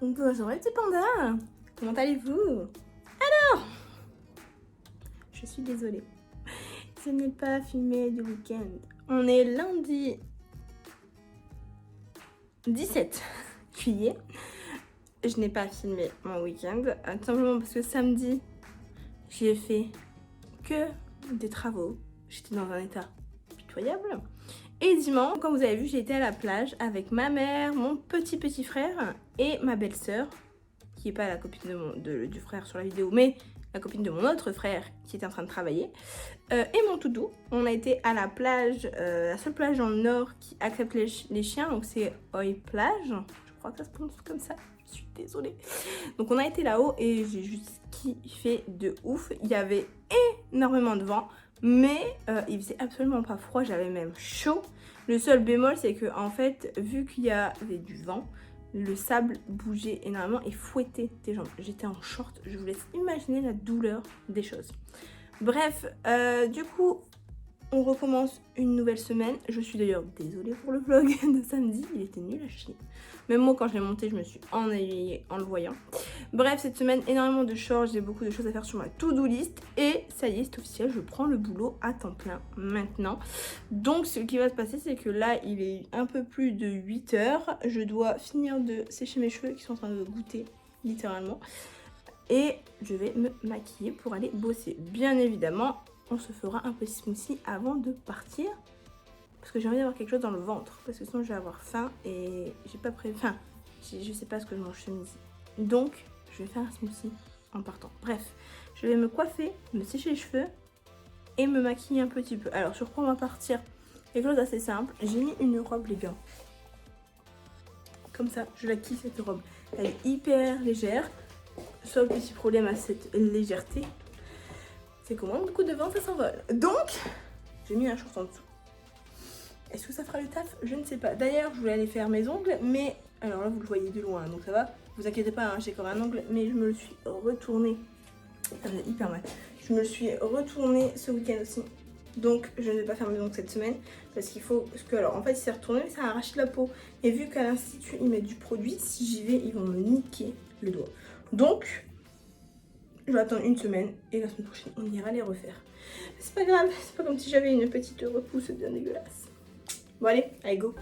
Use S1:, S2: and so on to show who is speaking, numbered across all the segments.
S1: Bonjour les petits pandas, comment allez-vous? Je suis désolée, je n'ai pas filmé du week-end. On est lundi 17 juillet. Je n'ai pas filmé mon week-end, tout simplement parce que samedi, j'ai fait que des travaux. J'étais dans un état pitoyable. Et dimanche, comme vous avez vu, j'ai été à la plage avec ma mère, mon petit frère et ma belle-sœur, qui n'est pas la copine du frère sur la vidéo, mais la copine de mon autre frère qui était en train de travailler, et mon toutou. On a été à la plage, la seule plage dans le nord qui accepte les chiens, donc c'est Oi Plage, je crois que ça se prononce comme ça, je suis désolée. Donc on a été là-haut et j'ai juste kiffé de ouf. Il y avait énormément de vent, mais il faisait absolument pas froid, j'avais même chaud. Le seul bémol, c'est que en fait, vu qu'il y avait du vent, le sable bougeait énormément et fouettait tes jambes. J'étais en short, je vous laisse imaginer la douleur des choses. Bref, du coup, on recommence une nouvelle semaine. Je suis d'ailleurs désolée pour le vlog de samedi, il était nul à chier. Même moi, quand je l'ai monté, je me suis ennuyée en le voyant. Bref, cette semaine, énormément de choses, j'ai beaucoup de choses à faire sur ma to-do list. Et ça y est, c'est officiel, je prends le boulot à temps plein maintenant. Donc, ce qui va se passer, c'est que là, il est un peu plus de 8 heures. Je dois finir de sécher mes cheveux qui sont en train de goûter, littéralement. Et je vais me maquiller pour aller bosser. Bien évidemment, on se fera un petit smoothie avant de partir. Parce que j'ai envie d'avoir quelque chose dans le ventre. Parce que sinon je vais avoir faim et j'ai pas prévu. Enfin, je sais pas ce que je mange ce midi. Donc, je vais faire un smoothie en partant. Bref, je vais me coiffer, me sécher les cheveux et me maquiller un petit peu. Alors, sur quoi on va partir? Quelque chose d'assez simple. J'ai mis une robe, les gars. Comme ça, je la kiffe cette robe. Elle est hyper légère. Seul petit problème à cette légèreté, c'est qu'au moins beaucoup de vent, ça s'envole. Donc, j'ai mis un short en dessous. Est-ce que ça fera le taf? Je ne sais pas. D'ailleurs, je voulais aller faire mes ongles, mais... Alors là, vous le voyez de loin, donc ça va. Vous inquiétez pas, hein, j'ai comme un ongle, mais je me le suis retourné. Ça faisait hyper mal. Je me le suis retourné ce week-end aussi. Donc, je ne vais pas faire mes ongles cette semaine. Parce qu'il faut... Parce que, alors, en fait, il s'est retourné, mais ça a arraché la peau. Et vu qu'à l'institut, ils mettent du produit, si j'y vais, ils vont me niquer le doigt. Donc, je vais attendre une semaine et la semaine prochaine, on ira les refaire. C'est pas grave, c'est pas comme si j'avais une petite repousse bien dégueulasse. Bon allez, go.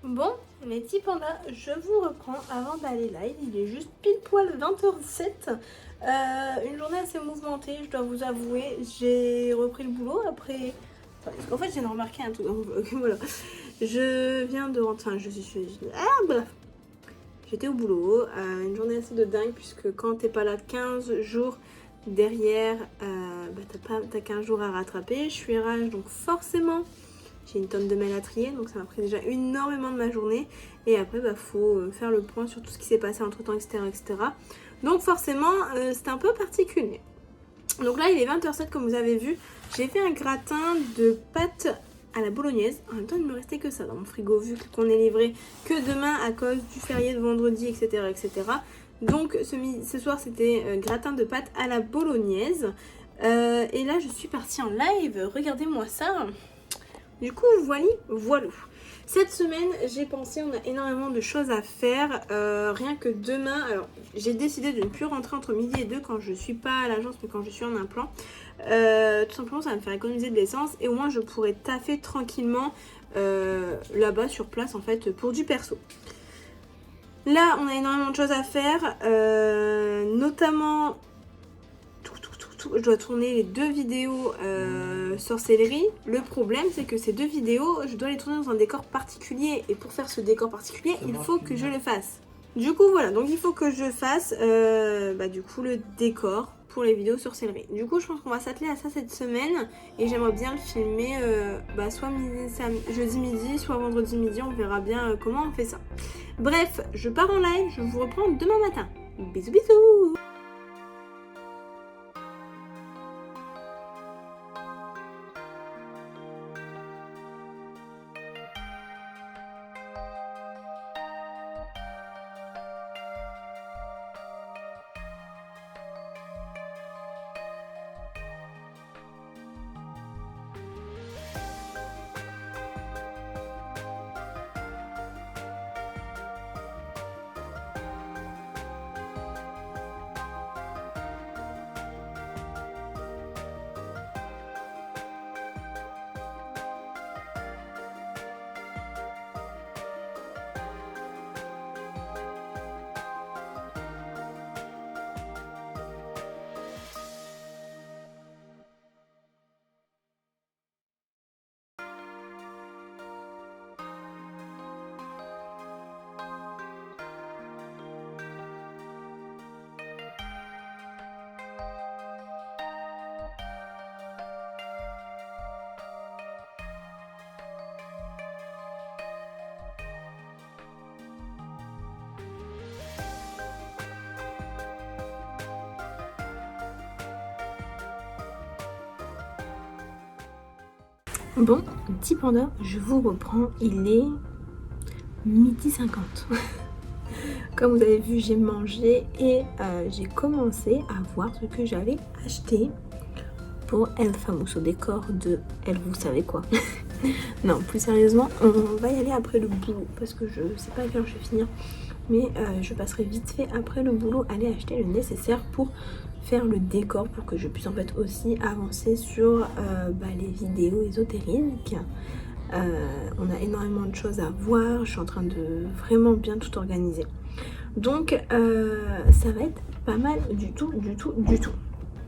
S1: Bon, mes petits pandas, je vous reprends avant d'aller live. Il est juste pile poil 20h07. Une journée assez mouvementée, je dois vous avouer. J'ai repris le boulot après... Parce qu'en fait, j'ai remarqué un truc dans mon vlog. Voilà. Je viens de rentrer... Enfin, je suis... Ah, bref. J'étais au boulot. Une journée assez de dingue puisque quand t'es pas là 15 jours derrière, t'as 15 jours à rattraper. Je suis RH, donc forcément... J'ai une tonne de mails à trier, donc ça m'a pris déjà énormément de ma journée. Et après, faut faire le point sur tout ce qui s'est passé entre temps, etc. Donc forcément, c'était un peu particulier. Donc là, il est 20h07 comme vous avez vu. J'ai fait un gratin de pâtes à la bolognaise. En même temps, il ne me restait que ça dans mon frigo, vu qu'on est livré que demain à cause du férié de vendredi, etc. etc. Donc ce soir, c'était gratin de pâtes à la bolognaise. Et là, je suis partie en live. Regardez-moi ça. Du coup, voilà. Cette semaine, j'ai pensé, on a énormément de choses à faire. Rien que demain, alors j'ai décidé de ne plus rentrer entre midi et 2 quand je suis pas à l'agence, mais quand je suis en implant. Tout simplement, ça va me faire économiser de l'essence et au moins je pourrais taffer tranquillement là-bas sur place en fait pour du perso. Là, on a énormément de choses à faire, notamment je dois tourner les 2 vidéos sorcellerie. Le problème, c'est que ces 2 vidéos, je dois les tourner dans un décor particulier. Et pour faire ce décor particulier, il faut que je le fasse. Du coup, voilà. Donc, il faut que je fasse du coup, le décor pour les vidéos sorcellerie. Du coup, je pense qu'on va s'atteler à ça cette semaine. Et j'aimerais bien le filmer soit jeudi midi, soit vendredi midi. On verra bien comment on fait ça. Bref, je pars en live. Je vous reprends demain matin. Bisous, bisous! Bon, petit panda, je vous reprends, il est midi 50. Comme vous avez vu, j'ai mangé et j'ai commencé à voir ce que j'allais acheter pour El Famoso décor de El vous savez quoi. Non, plus sérieusement, on va y aller après le boulot parce que je sais pas à quelle heure je vais finir. Mais je passerai vite fait après le boulot aller acheter le nécessaire pour faire le décor pour que je puisse en fait aussi avancer sur les vidéos ésotériques. On a énormément de choses à voir, je suis en train de vraiment bien tout organiser. Donc ça va être pas mal du tout.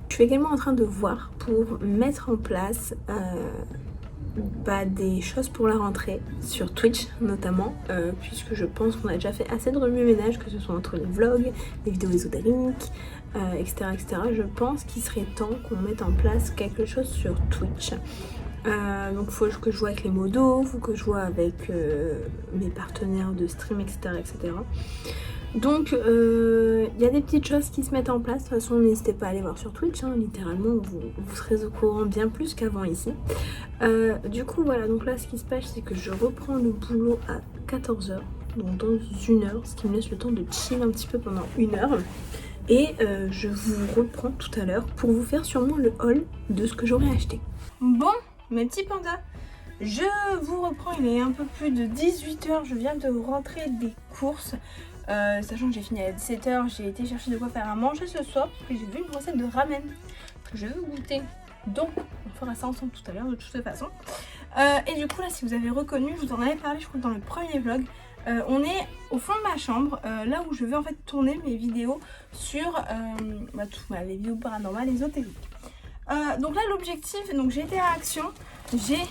S1: Je suis également en train de voir pour mettre en place des choses pour la rentrée sur Twitch notamment, puisque je pense qu'on a déjà fait assez de remue-ménage, que ce soit entre les vlogs, les vidéos ésotériques, etc. Je pense qu'il serait temps qu'on mette en place quelque chose sur Twitch. Donc faut que je joue avec les modos, faut que je joue avec mes partenaires de stream, etc. Donc il y a des petites choses qui se mettent en place. De toute façon, n'hésitez pas à aller voir sur Twitch, hein, littéralement vous serez au courant bien plus qu'avant ici. Du coup voilà, donc là ce qui se passe, c'est que je reprends le boulot à 14h, donc dans 1 heure, ce qui me laisse le temps de chill un petit peu pendant 1 heure. Et je vous reprends tout à l'heure pour vous faire sûrement le haul de ce que j'aurais acheté. Bon, mes petits pandas, je vous reprends, il est un peu plus de 18h, je viens de rentrer des courses. Sachant que j'ai fini à 17h, j'ai été chercher de quoi faire à manger ce soir parce que j'ai vu une recette de ramen que je veux goûter. Donc on fera ça ensemble tout à l'heure de toute façon. Et du coup là, si vous avez reconnu, je vous en avais parlé je crois dans le premier vlog. On est au fond de ma chambre, là où je vais en fait tourner mes vidéos sur les vidéos paranormales ésotériques. Donc là l'objectif, donc j'ai été à Action, j'ai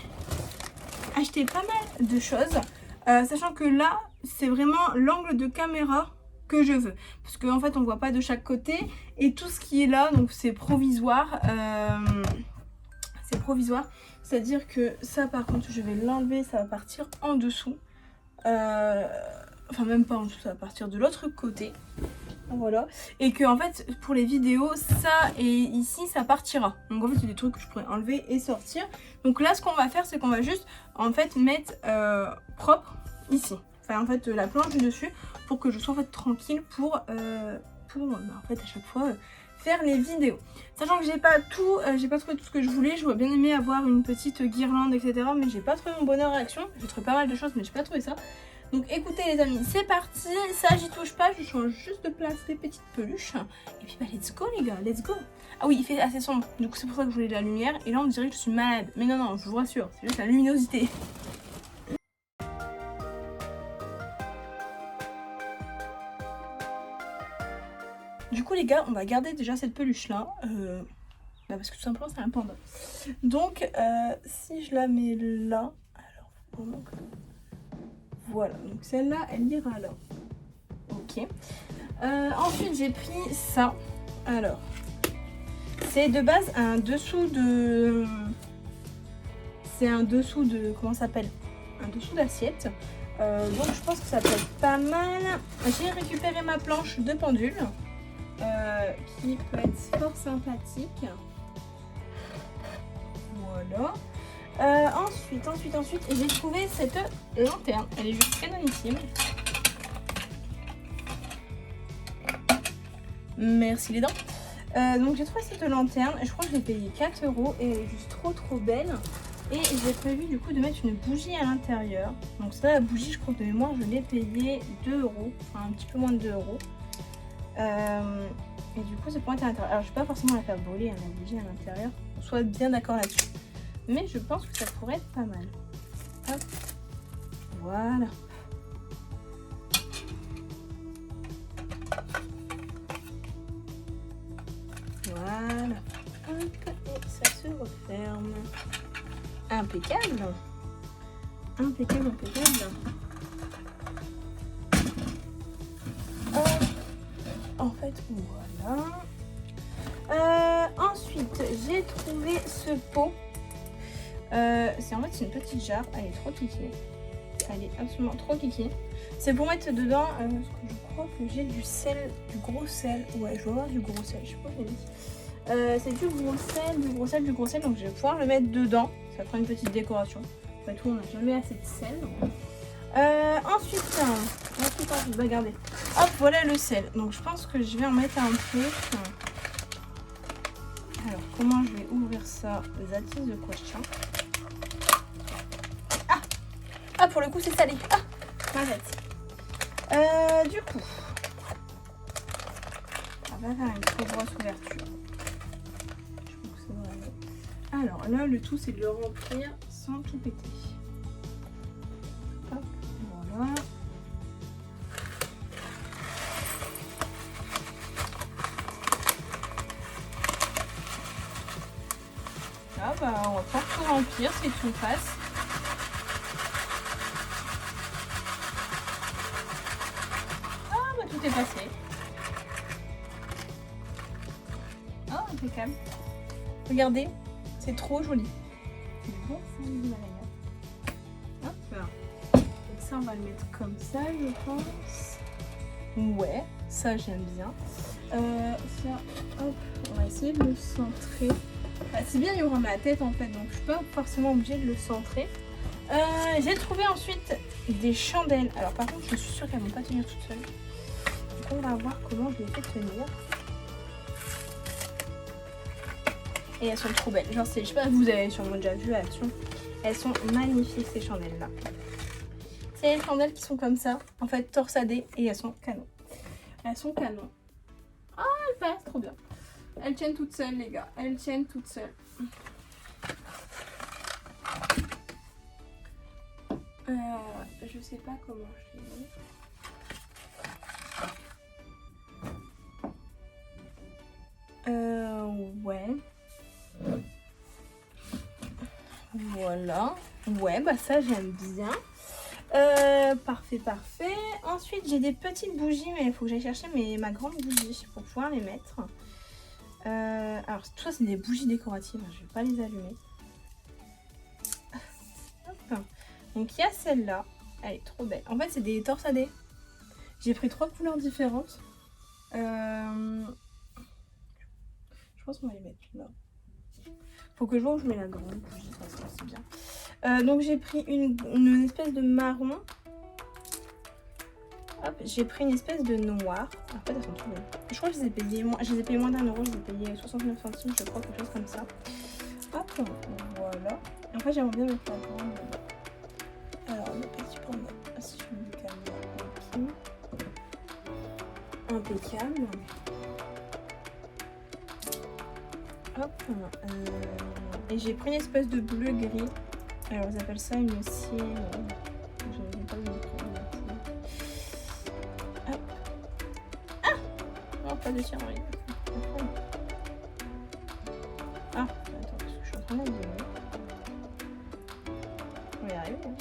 S1: acheté pas mal de choses, sachant que là c'est vraiment l'angle de caméra que je veux, parce qu'en fait on voit pas de chaque côté et tout ce qui est là donc c'est provisoire, c'est à dire que ça par contre je vais l'enlever, ça va partir en dessous, enfin même pas en dessous, ça va partir de l'autre côté. Voilà. Et que en fait pour les vidéos ça et ici ça partira. Donc en fait c'est des trucs que je pourrais enlever et sortir. Donc là ce qu'on va faire c'est qu'on va juste en fait mettre propre ici. Enfin en fait la planche du dessus pour que je sois en fait tranquille pour en fait à chaque fois faire les vidéos. Sachant que j'ai pas trouvé tout ce que je voulais. J'aurais bien aimé avoir une petite guirlande etc. Mais j'ai pas trouvé mon bonheur réaction. J'ai trouvé pas mal de choses mais j'ai pas trouvé ça. Donc écoutez les amis, c'est parti, ça j'y touche pas, je change juste de place des petites peluches. Et puis bah let's go les gars, let's go. Ah oui, il fait assez sombre, donc c'est pour ça que je voulais de la lumière. Et là on dirait que je suis malade, mais non, non, je vous rassure, c'est juste la luminosité. Du coup les gars, on va garder déjà cette peluche là, parce que tout simplement c'est un panda. Donc si je la mets là, alors vraiment que... Voilà, donc celle-là elle ira là. Ok. Ensuite j'ai pris ça. Alors, c'est de base un dessous de... C'est un dessous de... Comment ça s'appelle? Un dessous d'assiette. Donc je pense que ça peut être pas mal. J'ai récupéré ma planche de pendule. Qui peut être fort sympathique. Voilà. Ensuite, j'ai trouvé cette lanterne. Elle est juste canonissime. Merci les dents. Donc j'ai trouvé cette lanterne. Je crois que je l'ai payée 4 € et elle est juste trop belle. Et j'ai prévu du coup de mettre une bougie à l'intérieur. Donc ça, la bougie, je crois que de mémoire, je l'ai payée 2 €. Enfin un petit peu moins de 2 €. Et du coup, c'est pour mettre à l'intérieur. Alors je vais pas forcément la faire brûler hein, la bougie à l'intérieur. On soit bien d'accord là-dessus. Mais je pense que ça pourrait être pas mal. Hop. Voilà. Voilà. Hop. Et ça se referme. Impeccable. Impeccable. En fait, voilà. Ensuite, j'ai trouvé ce pot. C'est en fait une petite jarre. Elle est trop kiki. Elle est absolument trop kiki. C'est pour mettre dedans, parce que je crois que j'ai du sel, du gros sel. Ouais, je vais avoir du gros sel. Je sais pas où c'est. C'est du gros sel. Donc je vais pouvoir le mettre dedans. Ça fera une petite décoration. Après tout, on n'a jamais assez de sel. Ensuite, regardez. Hop, voilà le sel. Donc je pense que je vais en mettre un peu. Alors, comment je vais ouvrir ça? That is the question. Ah, pour le coup, c'est salé. Ah, m'arrête. Du coup, on va faire une trop grosse ouverture. Je pense que ça va aller. Alors là, le tout, c'est de le remplir sans tout péter. Hop, voilà. Ah bah, on va pas tout remplir, c'est tout passe. Tout est passé. Oh, impeccable. Regardez, c'est trop joli. Bon, ça, hop. Donc ça, on va le mettre comme ça, je pense. Ouais, ça, j'aime bien. Ça, hop, on va essayer de le centrer. Bah, c'est bien, il y aura ma tête en fait, donc je suis pas forcément obligée de le centrer. J'ai trouvé ensuite des chandelles. Alors par contre, je suis sûre qu'elles vont pas tenir toutes seules. On va voir comment je les fais tenir. Et elles sont trop belles. Genre, je sais pas, vous avez sûrement déjà vu l'action. Elles sont magnifiques ces chandelles là. C'est les chandelles qui sont comme ça, en fait torsadées et elles sont canon. Elles sont canon. Ah, elles passent trop bien. Elles tiennent toutes seules les gars. Elles tiennent toutes seules. Je sais pas comment je les mets. Ouais. Voilà. Ouais, bah ça j'aime bien. Parfait. Ensuite, j'ai des petites bougies, mais il faut que j'aille chercher ma grande bougie pour pouvoir les mettre. Alors, tout ça, c'est des bougies décoratives. Je vais pas les allumer. Hop. Donc, il y a celle-là. Elle est trop belle. En fait, c'est des torsadés. J'ai pris 3 couleurs différentes. Je pense qu'on va les mettre là. Faut que je vois où je mets la grande bougie, ça c'est bien. Donc j'ai pris une espèce de marron. Hop, j'ai pris une espèce de noir. En fait, elles sont trop belles. Je crois que je les ai payées moins, d'1 €, je les ai payées 69 centimes, je crois, quelque chose comme ça. Hop, voilà. Et en fait, j'aimerais bien mettre la grande. Alors, le petit format, celui-là, impeccable. Hop, et j'ai pris une espèce de bleu gris. Alors, ils appellent ça une cire. Je n'ai pas vu le prix. Hop. Ah non, pas de cire en ligne. Ah, attends, parce que je suis en train d'abîmer. On va y arriver. Hein.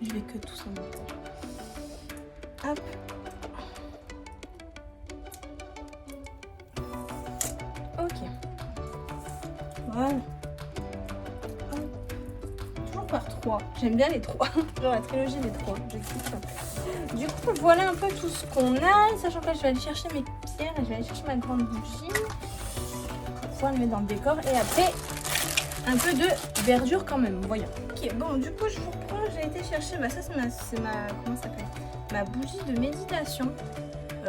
S1: Je vais que tout ça en même temps. Hop. Ok. Voilà. Toujours par 3. J'aime bien les 3. Genre la trilogie des 3. Du coup, voilà un peu tout ce qu'on a. Sachant que là, je vais aller chercher mes pierres et je vais aller chercher ma grande bougie pour pouvoir le mettre dans le décor. Et après, un peu de verdure quand même. Voyons. Ok, bon, du coup, je vous reprends. J'ai été chercher. Bah, ça, c'est ma. Comment ça s'appelle? Ma bougie de méditation.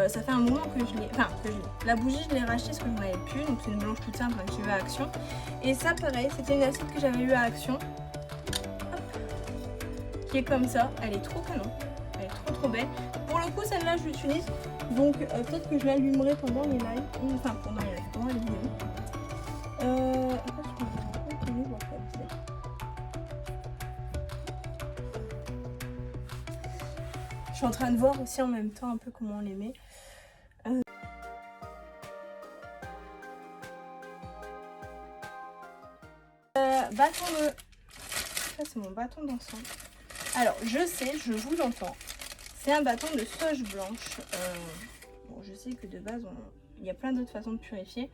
S1: Ça fait un moment que je l'ai. Enfin, que je l'ai. La bougie, je l'ai rachetée parce que je n'en avais plus. Donc, c'est une blanche toute simple que j'ai eu à Action. Et ça, pareil, c'était une assiette que j'avais eu à Action. Hop. Qui est comme ça. Elle est trop canon. Elle est trop belle. Pour le coup, celle-là, je l'utilise. Donc, peut-être que je l'allumerai pendant les lives. Enfin, pendant les lives, pendant les vidéos. Après, je vais voir ça. Je suis en train de voir aussi en même temps un peu comment on les met. Bâton de... Ça, c'est mon bâton d'encens. Alors, je sais, je vous entends. C'est un bâton de sauge blanche. Bon, je sais que de base, il y a plein d'autres façons de purifier.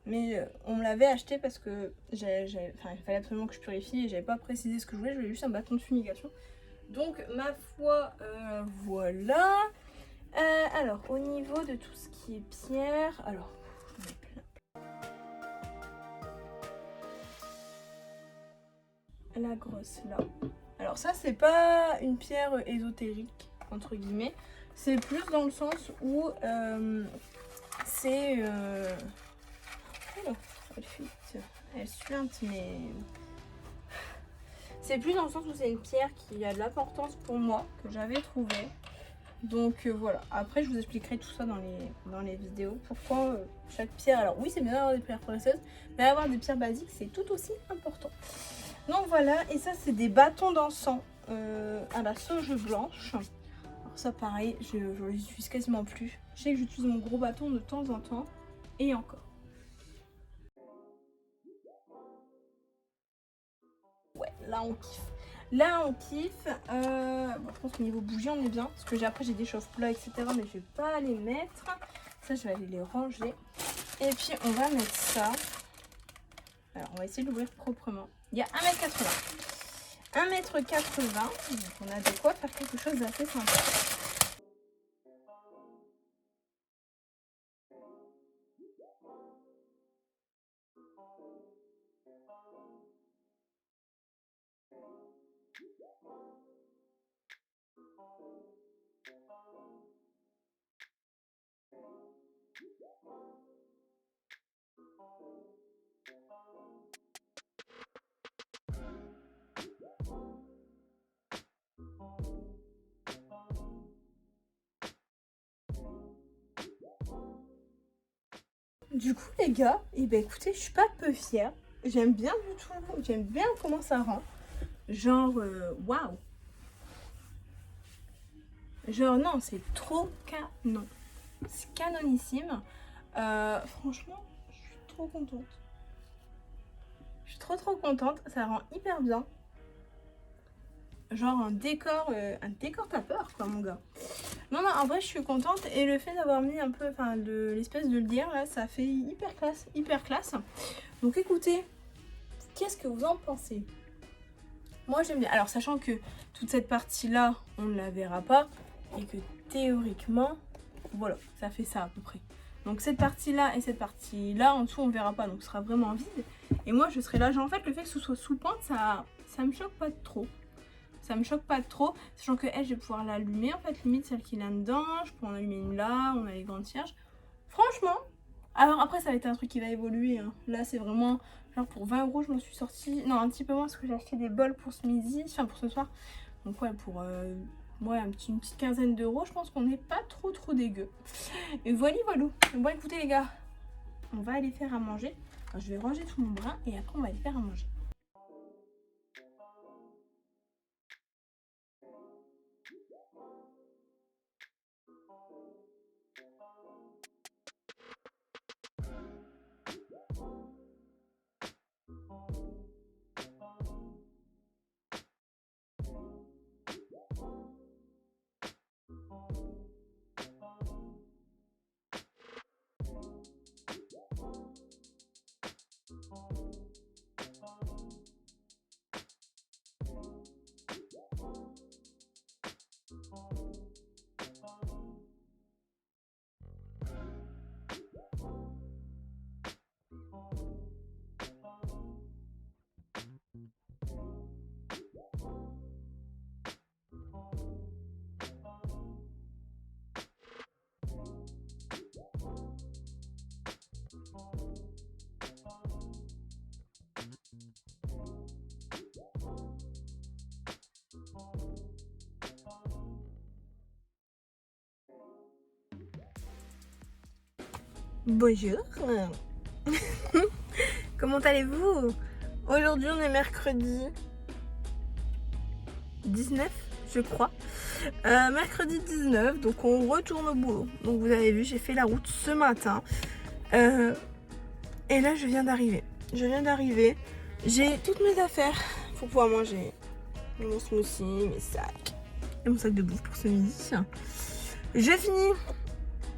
S1: Mais on me l'avait acheté parce que il fallait absolument que je purifie et j'avais pas précisé ce que je voulais. Je voulais juste un bâton de fumigation. Donc, ma foi, voilà. Alors, au niveau de tout ce qui est pierre... Alors, j'en ai plein. La grosse, là. Alors ça, c'est pas une pierre ésotérique, entre guillemets. C'est plus dans le sens où c'est... Oh, elle suinte, mais... C'est plus dans le sens où c'est une pierre qui a de l'importance pour moi, que j'avais trouvé. Donc voilà. Après, je vous expliquerai tout ça dans les vidéos. Pourquoi chaque pierre... Alors oui, c'est bien d'avoir des pierres précieuses, mais avoir des pierres basiques, c'est tout aussi important. Donc voilà, et ça c'est des bâtons d'encens à la sauge blanche. Alors ça pareil, je les utilise quasiment plus. Je sais que j'utilise mon gros bâton de temps en temps, et encore. Ouais, là on kiffe. Là on kiffe. Bon, je pense qu'au niveau bougie on est bien, parce que après j'ai des chauffe-plats, etc. Mais je vais pas les mettre. Ça je vais aller les ranger. Et puis on va mettre ça. Alors on va essayer de l'ouvrir proprement. Il y a 1,80 m. 1,80 m, donc on a de quoi faire quelque chose d'assez sympa. Du coup les gars, et ben écoutez, je suis pas peu fière. J'aime bien du tout, j'aime bien comment ça rend. Genre, waouh. Genre non, c'est trop canon. C'est canonissime. Franchement, je suis trop contente. Je suis trop contente, ça rend hyper bien. Genre un décor tapeur quoi mon gars. Non, en vrai je suis contente et le fait d'avoir mis un peu, enfin l'espèce de lierre là, ça fait hyper classe. Donc écoutez, qu'est-ce que vous en pensez? Moi j'aime bien. Alors sachant que toute cette partie là, on ne la verra pas et que théoriquement, Voilà, ça fait ça à peu près. Donc cette partie-là et cette partie-là, en dessous, on verra pas, donc ce sera vraiment vide. Et moi, je serai là. Genre, en fait, le fait que ce soit sous pente, ça me choque pas trop. Ça me choque pas trop, sachant que elle, je vais pouvoir l'allumer. En fait, limite, celle qui est là-dedans, je peux en allumer une là, on a les grandes cierges. Franchement, alors après, ça va être un truc qui va évoluer. Hein. Là, c'est vraiment, genre pour 20 € je m'en suis sortie. Non, un petit peu moins, parce que j'ai acheté des bols pour ce midi, enfin pour ce soir. Donc ouais, pour ouais, une petite quinzaine d'euros, je pense qu'on n'est pas trop dégueu. Et voilà. Bon, écoutez les gars, on va aller faire à manger. Alors, je vais ranger tout mon brin et après on va aller faire à manger. Bonjour. Comment allez-vous? Aujourd'hui on est mercredi 19 je crois. Mercredi 19, donc on retourne au boulot. Donc vous avez vu, j'ai fait la route ce matin. Et là je viens d'arriver. J'ai toutes mes affaires pour pouvoir manger. Mon smoothie, mes sacs. Et mon sac de bouffe pour ce midi. Je finis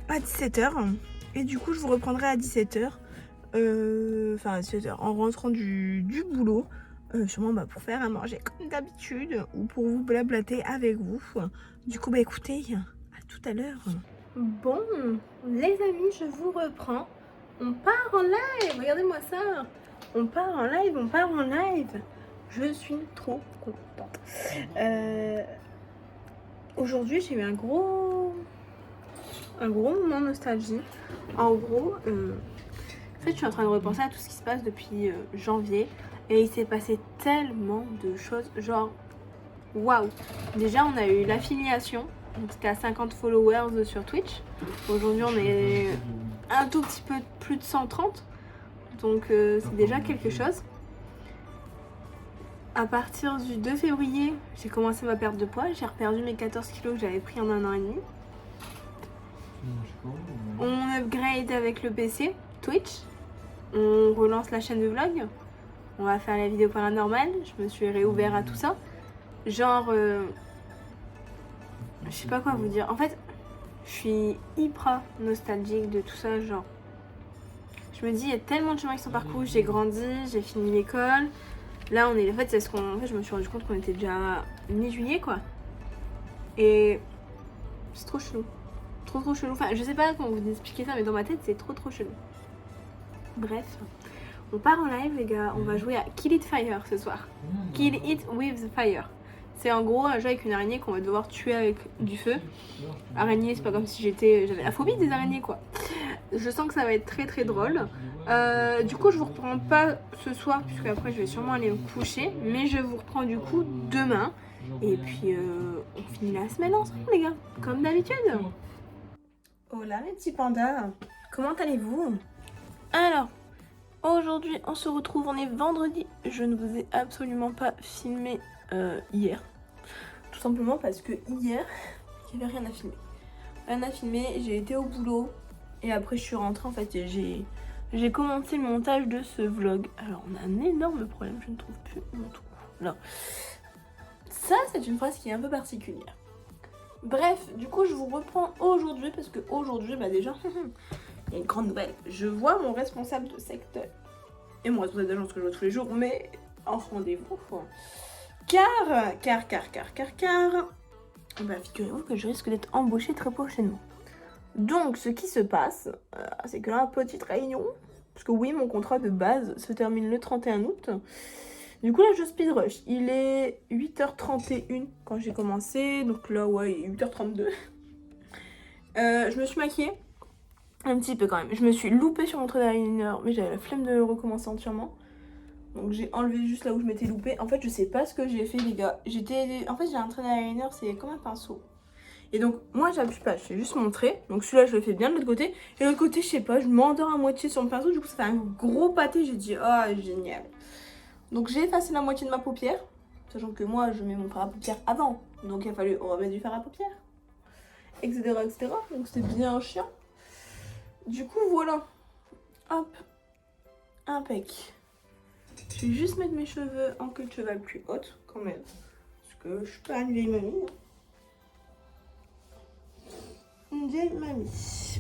S1: à 17h. Et du coup je vous reprendrai à 17h. Enfin à 17h en rentrant du boulot. Sûrement pour faire à manger comme d'habitude ou pour vous blablater avec vous. Du coup écoutez, à tout à l'heure. Bon les amis, je vous reprends. On part en live, regardez-moi ça. On part en live. Je suis trop contente. Aujourd'hui j'ai eu un gros moment de nostalgie. En gros, en fait je suis en train de repenser à tout ce qui se passe depuis janvier. Et il s'est passé tellement de choses, genre waouh. Déjà on a eu l'affiliation, donc c'était à 50 followers sur Twitch. Aujourd'hui on est un tout petit peu plus de 130, donc c'est déjà quelque chose. À partir du 2 février, j'ai commencé ma perte de poids, j'ai reperdu mes 14 kilos que j'avais pris en 1 an et demi. On upgrade avec le PC, Twitch, on relance la chaîne de vlog. On va faire la vidéo paranormale, je me suis réouvert à tout ça. Genre, je sais pas quoi vous dire. En fait, je suis hyper nostalgique de tout ça, genre. Je me dis, il y a tellement de chemins qui sont parcourus, j'ai grandi, j'ai fini l'école. Là, en fait, c'est ce qu'on... En fait, je me suis rendu compte qu'on était déjà mi-juillet, quoi. Et c'est trop chelou. Trop chelou. Enfin, je sais pas comment vous expliquer ça, mais dans ma tête, c'est trop chelou. Bref. On part en live les gars, on va jouer à Kill It Fire ce soir. Kill It with Fire. C'est en gros un jeu avec une araignée qu'on va devoir tuer avec du feu. Araignée, c'est pas comme si j'avais la phobie des araignées quoi. Je sens que ça va être très drôle. Du coup je vous reprends pas ce soir puisque après je vais sûrement aller me coucher. Mais je vous reprends du coup demain. Et puis on finit la semaine ensemble les gars, comme d'habitude. Hola mes petits pandas, comment allez-vous? Alors... aujourd'hui, on se retrouve, on est vendredi. Je ne vous ai absolument pas filmé hier. Tout simplement parce que hier, il n'y avait rien à filmer. Rien à filmer, j'ai été au boulot. Et après, je suis rentrée, en fait, j'ai commencé le montage de ce vlog. Alors, on a un énorme problème, je ne trouve plus mon trou. Là. Ça, c'est une phrase qui est un peu particulière. Bref, du coup, je vous reprends aujourd'hui parce que aujourd'hui, déjà... il y a une grande nouvelle. Je vois mon responsable de secteur et mon responsable d'agence que je vois tous les jours, mais en rendez-vous. Car, bah, figurez-vous que je risque d'être embauchée très prochainement. Donc ce qui se passe, c'est que là, petite réunion, parce que oui, mon contrat de base se termine le 31 août. Du coup là je speed rush, il est 8h31 quand j'ai commencé, donc là ouais il est 8h32. Je me suis maquillée, un petit peu quand même, je me suis loupée sur mon trait d'eyeliner, mais j'avais la flemme de recommencer entièrement. Donc j'ai enlevé juste là où je m'étais loupée. En fait je sais pas ce que j'ai fait les gars, en fait j'ai un trait d'eyeliner, c'est comme un pinceau. Et donc moi j'appuie pas, je fais juste mon trait, donc celui-là je le fais bien de l'autre côté. Et de l'autre côté je sais pas, je m'endors à moitié sur le pinceau, du coup ça fait un gros pâté, j'ai dit oh génial. Donc j'ai effacé la moitié de ma paupière, sachant que moi je mets mon fard à paupières avant, donc il a fallu remettre du fard à paupières, etc. etc. Donc c'était bien chiant. Du coup voilà, hop, impec. Je vais juste mettre mes cheveux en queue de cheval plus haute quand même, parce que je suis pas une vieille mamie. Une vieille mamie.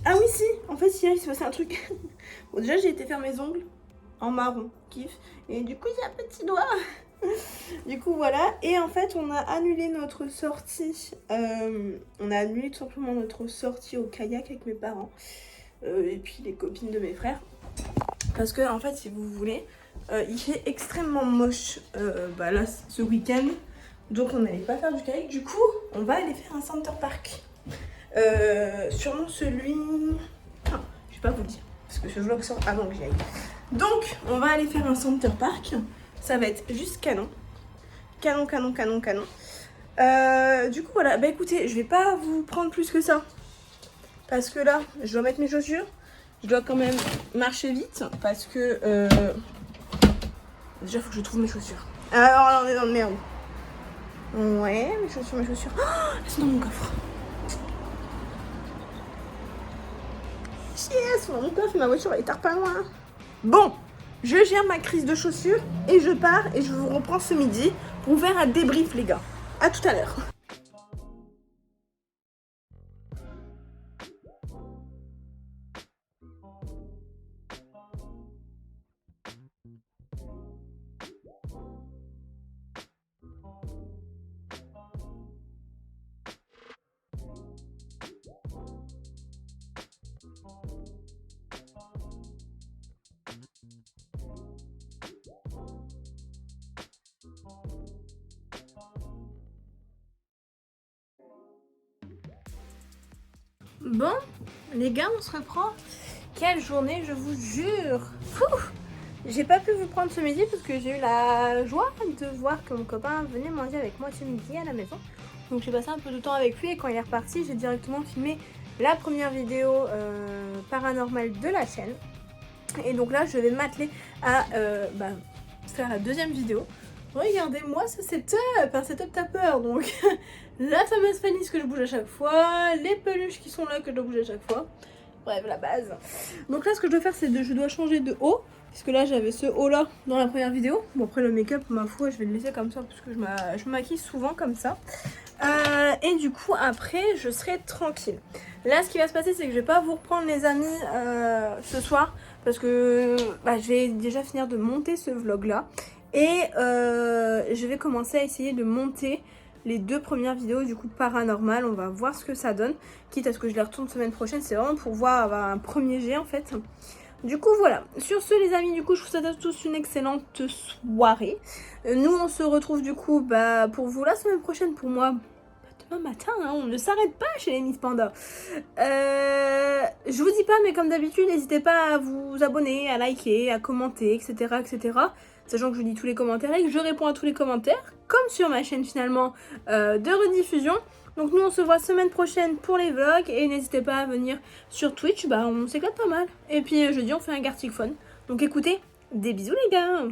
S1: Ah oui si, en fait hier il s'est passé un truc. Bon déjà j'ai été faire mes ongles en marron, kiff, et du coup j'ai un petit doigt. Du coup voilà, et en fait on a annulé notre sortie, on a annulé tout simplement notre sortie au kayak avec mes parents, et puis les copines de mes frères, parce que en fait si vous voulez, il fait extrêmement moche là ce week-end, donc on n'allait pas faire du kayak, du coup on va aller faire un center park, sûrement celui, enfin, je vais pas vous le dire, parce que ce vlog sort avant que j'y aille, donc on va aller faire un center park. Ça va être juste canon. Canon. Du coup, voilà. Bah écoutez, je vais pas vous prendre plus que ça. Parce que là, je dois mettre mes chaussures. Je dois quand même marcher vite. Parce que... Déjà, il faut que je trouve mes chaussures. Alors là, on est dans le merde. Ouais, mes chaussures. Oh, elles sont dans mon coffre. Elles sont dans mon coffre et ma voiture, elle est tard pas loin. Bon, je gère ma crise de chaussures et je pars et je vous reprends ce midi pour vous faire un débrief les gars. A tout à l'heure. Bon, les gars, on se reprend. Quelle journée, je vous jure. J'ai pas pu vous prendre ce midi parce que j'ai eu la joie de voir que mon copain venait manger avec moi ce midi à la maison. Donc j'ai passé un peu de temps avec lui et quand il est reparti, j'ai directement filmé la première vidéo paranormale de la chaîne. Et donc là, je vais m'atteler à faire la deuxième vidéo. Regardez-moi ce setup, un setup tapeur, donc la fameuse Fanny que je bouge à chaque fois, les peluches qui sont là que je dois bouger à chaque fois, bref la base. Donc là ce que je dois faire c'est je dois changer de haut, puisque là j'avais ce haut là dans la première vidéo. Bon après le make-up ma foi je vais le laisser comme ça parce que je me maquille souvent comme ça. Et du coup après je serai tranquille. Là ce qui va se passer c'est que je vais pas vous reprendre les amis ce soir, parce que je vais déjà finir de monter ce vlog là. Et je vais commencer à essayer de monter les deux premières vidéos du coup paranormal. On va voir ce que ça donne, quitte à ce que je les retourne semaine prochaine. C'est vraiment pour avoir un premier jet en fait. Du coup voilà, sur ce les amis, du coup je vous souhaite à tous une excellente soirée. Nous on se retrouve du coup pour vous la semaine prochaine, pour moi demain matin, hein, on ne s'arrête pas chez les Miss Panda. Je vous dis pas, mais comme d'habitude n'hésitez pas à vous abonner, à liker, à commenter, etc. etc. Sachant que je lis tous les commentaires et que je réponds à tous les commentaires, comme sur ma chaîne finalement de rediffusion. Donc nous on se voit semaine prochaine pour les vlogs et n'hésitez pas à venir sur Twitch, on s'éclate pas mal. Et puis jeudi on fait un Gartic Fun. Donc écoutez, des bisous les gars.